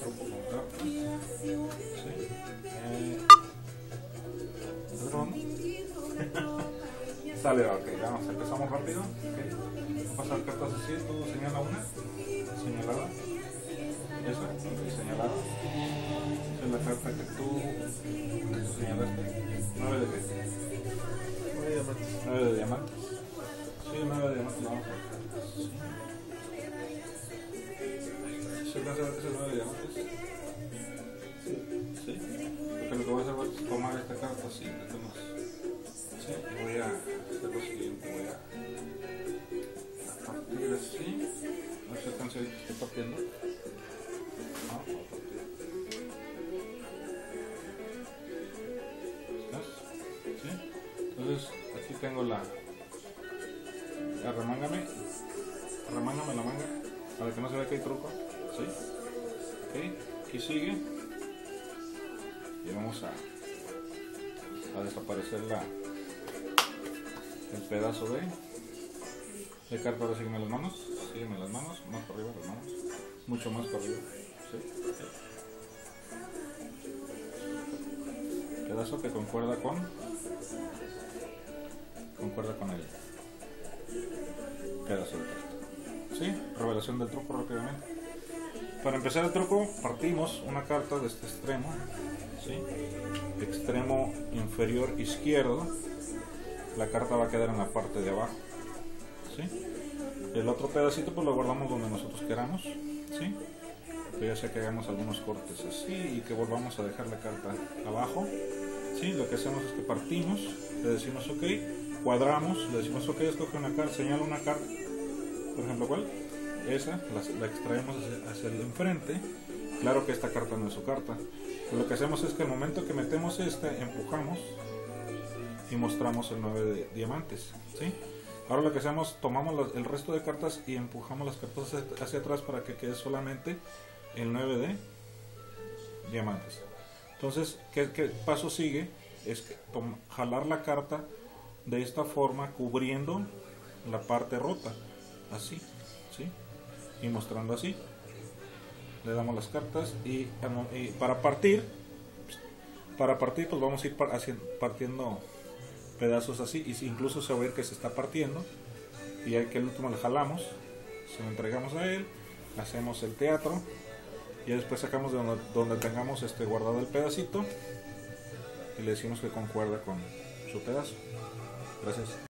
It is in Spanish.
truco con cartas. ¿Sí? Sale, ok, vamos, empezamos rápido. Okay. Vamos a pasar cartas así, tú señala una, señalada. Esa, ok, señalada. Esa es la carta que tú señalaste. 9 de qué? 9 de diamantes. 9 de diamantes. Sí, 9 de diamantes, vamos a ver. Sí. ¿Se alcanza a ver que es el 9 de diamantes? Sí. Sí. Porque lo que voy a hacer es tomar esta carta así, de temas. Sí, y voy a hacer lo siguiente, voy a partir así. No se alcanza a ver que estoy partiendo. No, voy a partir. ¿Estás? ¿Sí? Entonces, aquí tengo la remángame la manga, para que no se vea que hay truco. ¿Sí? Ok, aquí sigue. Y vamos a desaparecer el pedazo de carta. Ahora sígueme las manos, más para arriba las manos, mucho más para arriba. ¿Sí? Sí. Pedazo que concuerda con el pedazo de carta. ¿Sí? Revelación del truco rápidamente. Para empezar el truco, partimos una carta de este extremo, ¿sí? Extremo inferior izquierdo. La carta va a quedar en la parte de abajo, ¿sí? El otro pedacito pues lo guardamos donde nosotros queramos, ¿sí? Ya sea que hagamos algunos cortes así y que volvamos a dejar la carta abajo, ¿sí? Lo que hacemos es que partimos, le decimos ok, cuadramos, le decimos ok, escoge una carta, señala una carta, por ejemplo, ¿cuál? Esa, la extraemos hacia el enfrente. Claro que esta carta no es su carta, pero lo que hacemos es que al momento que metemos empujamos y mostramos el 9 de diamantes, ¿sí? Ahora lo que hacemos, tomamos el resto de cartas y empujamos las cartas hacia atrás para que quede solamente el 9 de diamantes. Entonces, ¿qué paso sigue? Es que jalar la carta de esta forma, cubriendo la parte rota, así, ¿sí? Y mostrando así. Le damos las cartas y para partir pues vamos a ir partiendo pedazos así, y incluso se va a ver que se está partiendo, y ya que el último le jalamos, se lo entregamos a él, hacemos el teatro y después sacamos de donde tengamos guardado el pedacito y le decimos que concuerda con su pedazo. Gracias.